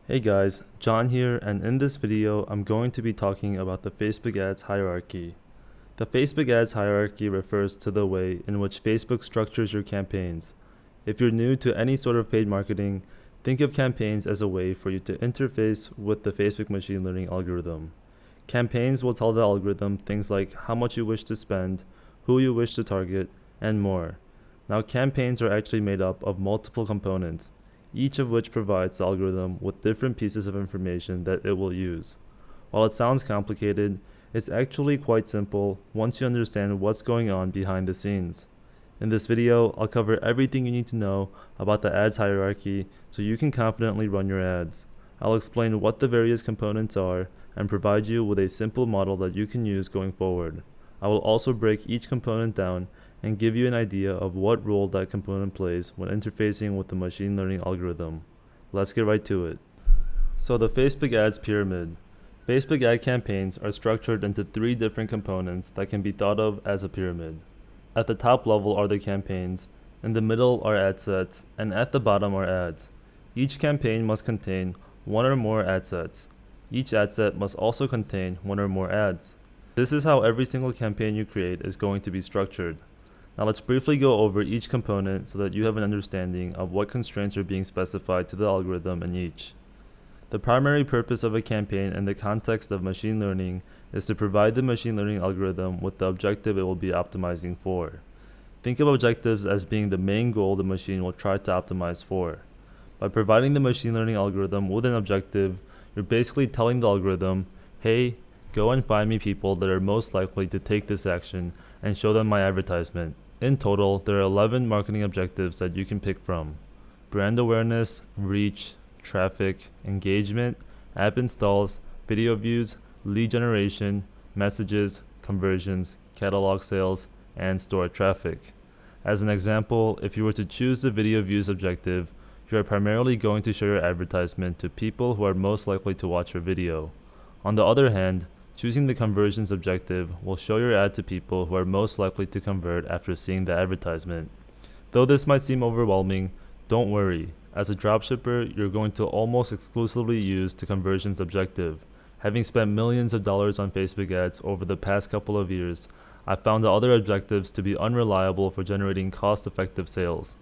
Hey guys, John here, and in this video I'm going to be talking about the Facebook ads hierarchy. The Facebook ads hierarchy refers to the way in which Facebook structures your campaigns. If you're new to any sort of paid marketing, think of campaigns as a way for you to interface with the Facebook machine learning algorithm. Campaigns will tell the algorithm things like how much you wish to spend, who you wish to target, and more. Now, campaigns are actually made up of multiple components, each of which provides the algorithm with different pieces of information that it will use. While it sounds complicated, it's actually quite simple once you understand what's going on behind the scenes. In this video, I'll cover everything you need to know about the ads hierarchy so you can confidently run your ads. I'll explain what the various components are and provide you with a simple model that you can use going forward. I will also break each component down and give you an idea of what role that component plays when interfacing with the machine learning algorithm. Let's get right to it. So the Facebook ads pyramid. Facebook ad campaigns are structured into three different components that can be thought of as a pyramid. At the top level are the campaigns, in the middle are ad sets, and at the bottom are ads. Each campaign must contain one or more ad sets. Each ad set must also contain one or more ads. This is how every single campaign you create is going to be structured. Now let's briefly go over each component so that you have an understanding of what constraints are being specified to the algorithm in each. The primary purpose of a campaign in the context of machine learning is to provide the machine learning algorithm with the objective it will be optimizing for. Think of objectives as being the main goal the machine will try to optimize for. By providing the machine learning algorithm with an objective, you're basically telling the algorithm, hey, go and find me people that are most likely to take this action and show them my advertisement. In total, there are 11 marketing objectives that you can pick from: brand awareness, reach, traffic, engagement, app installs, video views, lead generation, messages, conversions, catalog sales, and store traffic. As an example, if you were to choose the video views objective, you are primarily going to show your advertisement to people who are most likely to watch your video. On the other hand, choosing the conversions objective will show your ad to people who are most likely to convert after seeing the advertisement. Though this might seem overwhelming, don't worry. As a dropshipper, you're going to almost exclusively use the conversions objective. Having spent millions of dollars on Facebook ads over the past couple of years, I found the other objectives to be unreliable for generating cost-effective sales.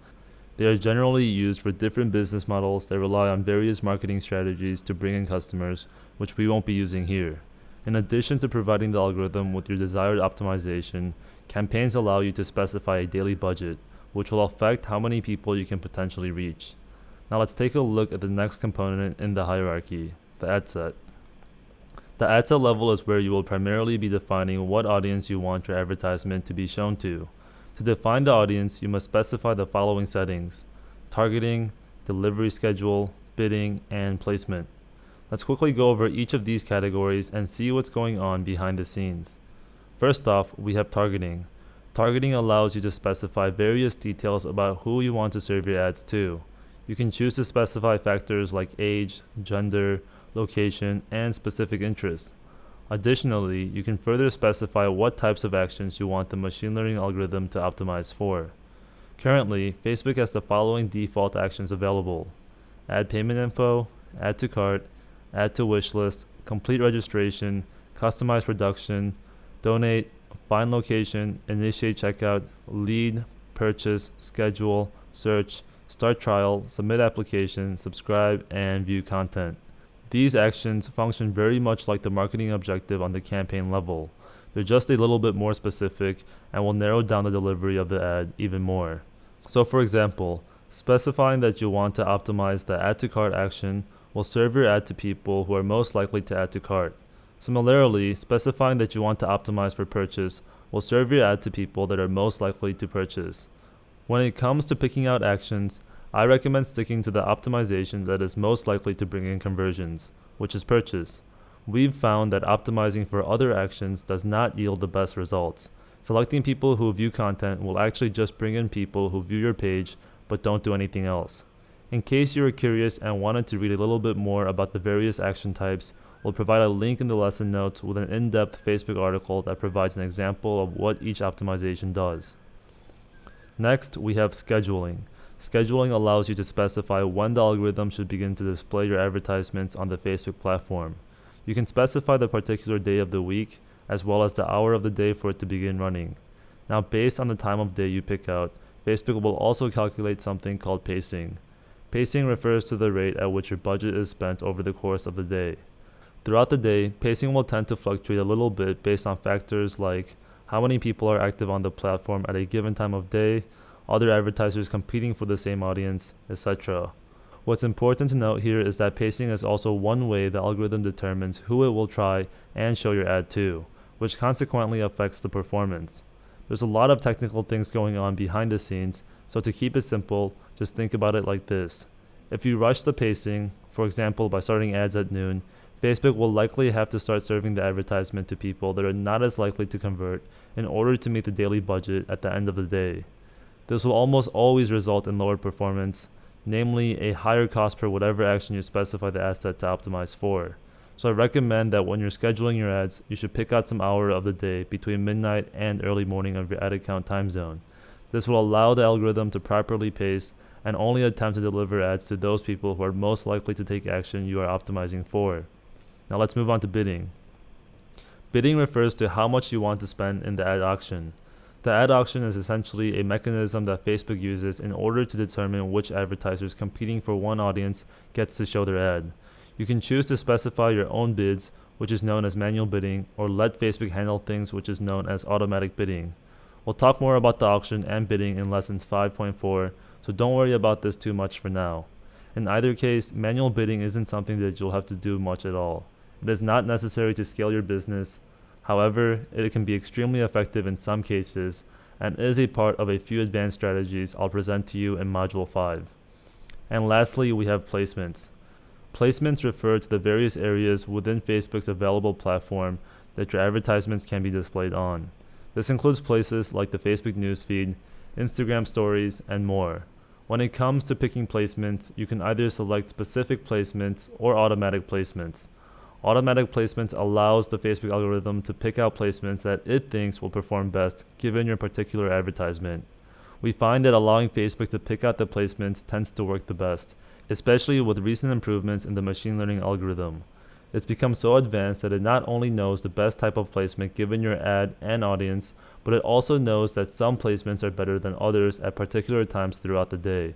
They are generally used for different business models that rely on various marketing strategies to bring in customers, which we won't be using here. In addition to providing the algorithm with your desired optimization, campaigns allow you to specify a daily budget, which will affect how many people you can potentially reach. Now let's take a look at the next component in the hierarchy, the ad set. The ad set level is where you will primarily be defining what audience you want your advertisement to be shown to. To define the audience, you must specify the following settings: targeting, delivery schedule, bidding, and placement. Let's quickly go over each of these categories and see what's going on behind the scenes. First off, we have targeting. Targeting allows you to specify various details about who you want to serve your ads to. You can choose to specify factors like age, gender, location, and specific interests. Additionally, you can further specify what types of actions you want the machine learning algorithm to optimize for. Currently, Facebook has the following default actions available: add payment info, add to cart, add to wish list, complete registration, customize production, donate, find location, initiate checkout, lead, purchase, schedule, search, start trial, submit application, subscribe, and view content. These actions function very much like the marketing objective on the campaign level. They're just a little bit more specific and will narrow down the delivery of the ad even more. So for example, specifying that you want to optimize the add to cart action will serve your ad to people who are most likely to add to cart. Similarly, specifying that you want to optimize for purchase will serve your ad to people that are most likely to purchase. When it comes to picking out actions, I recommend sticking to the optimization that is most likely to bring in conversions, which is purchase. We've found that optimizing for other actions does not yield the best results. Selecting people who view content will actually just bring in people who view your page but don't do anything else. In case you are curious and wanted to read a little bit more about the various action types, we'll provide a link in the lesson notes with an in-depth Facebook article that provides an example of what each optimization does. Next, we have scheduling. Scheduling allows you to specify when the algorithm should begin to display your advertisements on the Facebook platform. You can specify the particular day of the week, as well as the hour of the day for it to begin running. Now, based on the time of day you pick out, Facebook will also calculate something called pacing. Pacing refers to the rate at which your budget is spent over the course of the day. Throughout the day, pacing will tend to fluctuate a little bit based on factors like how many people are active on the platform at a given time of day, other advertisers competing for the same audience, etc. What's important to note here is that pacing is also one way the algorithm determines who it will try and show your ad to, which consequently affects the performance. There's a lot of technical things going on behind the scenes, so to keep it simple, just think about it like this. If you rush the pacing, for example by starting ads at noon, Facebook will likely have to start serving the advertisement to people that are not as likely to convert in order to meet the daily budget at the end of the day. This will almost always result in lower performance, namely a higher cost per whatever action you specify the ad set to optimize for. So I recommend that when you're scheduling your ads, you should pick out some hour of the day between midnight and early morning of your ad account time zone. This will allow the algorithm to properly pace and only attempt to deliver ads to those people who are most likely to take action you are optimizing for. Now let's move on to bidding. Bidding refers to how much you want to spend in the ad auction. The ad auction is essentially a mechanism that Facebook uses in order to determine which advertisers competing for one audience gets to show their ad. You can choose to specify your own bids, which is known as manual bidding, or let Facebook handle things, which is known as automatic bidding. We'll talk more about the auction and bidding in lessons 5.4, so don't worry about this too much for now. In either case, manual bidding isn't something that you'll have to do much at all. It is not necessary to scale your business. However, it can be extremely effective in some cases and is a part of a few advanced strategies I'll present to you in Module 5. And lastly, we have placements. Placements refer to the various areas within Facebook's available platform that your advertisements can be displayed on. This includes places like the Facebook newsfeed, Instagram stories, and more. When it comes to picking placements, you can either select specific placements or automatic placements. Automatic placements allows the Facebook algorithm to pick out placements that it thinks will perform best given your particular advertisement. We find that allowing Facebook to pick out the placements tends to work the best, especially with recent improvements in the machine learning algorithm. It's become so advanced that it not only knows the best type of placement given your ad and audience, but it also knows that some placements are better than others at particular times throughout the day.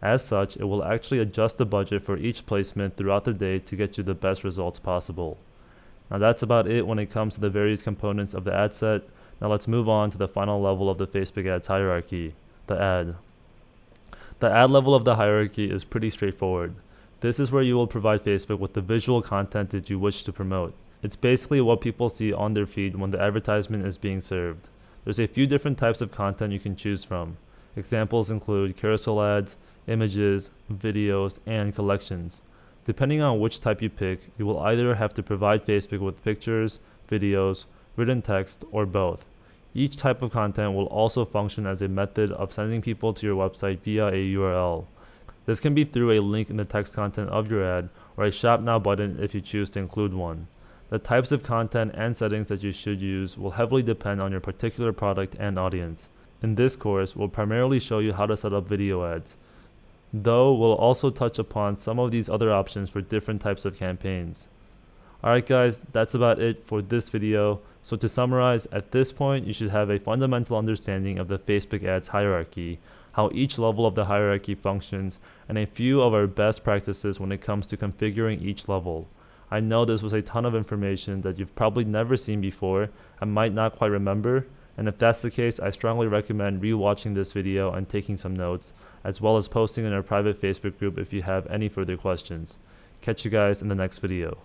As such, it will actually adjust the budget for each placement throughout the day to get you the best results possible. Now that's about it when it comes to the various components of the ad set. Now let's move on to the final level of the Facebook ads hierarchy, the ad. The ad level of the hierarchy is pretty straightforward. This is where you will provide Facebook with the visual content that you wish to promote. It's basically what people see on their feed when the advertisement is being served. There's a few different types of content you can choose from. Examples include carousel ads, images, videos, and collections. Depending on which type you pick, you will either have to provide Facebook with pictures, videos, written text, or both. Each type of content will also function as a method of sending people to your website via a URL. This can be through a link in the text content of your ad or a Shop Now button if you choose to include one. The types of content and settings that you should use will heavily depend on your particular product and audience. In this course, we'll primarily show you how to set up video ads, though we'll also touch upon some of these other options for different types of campaigns. Alright guys, that's about it for this video. So to summarize, at this point you should have a fundamental understanding of the Facebook ads hierarchy, how each level of the hierarchy functions, and a few of our best practices when it comes to configuring each level. I know this was a ton of information that you've probably never seen before and might not quite remember, and if that's the case, I strongly recommend re-watching this video and taking some notes, as well as posting in our private Facebook group if you have any further questions. Catch you guys in the next video.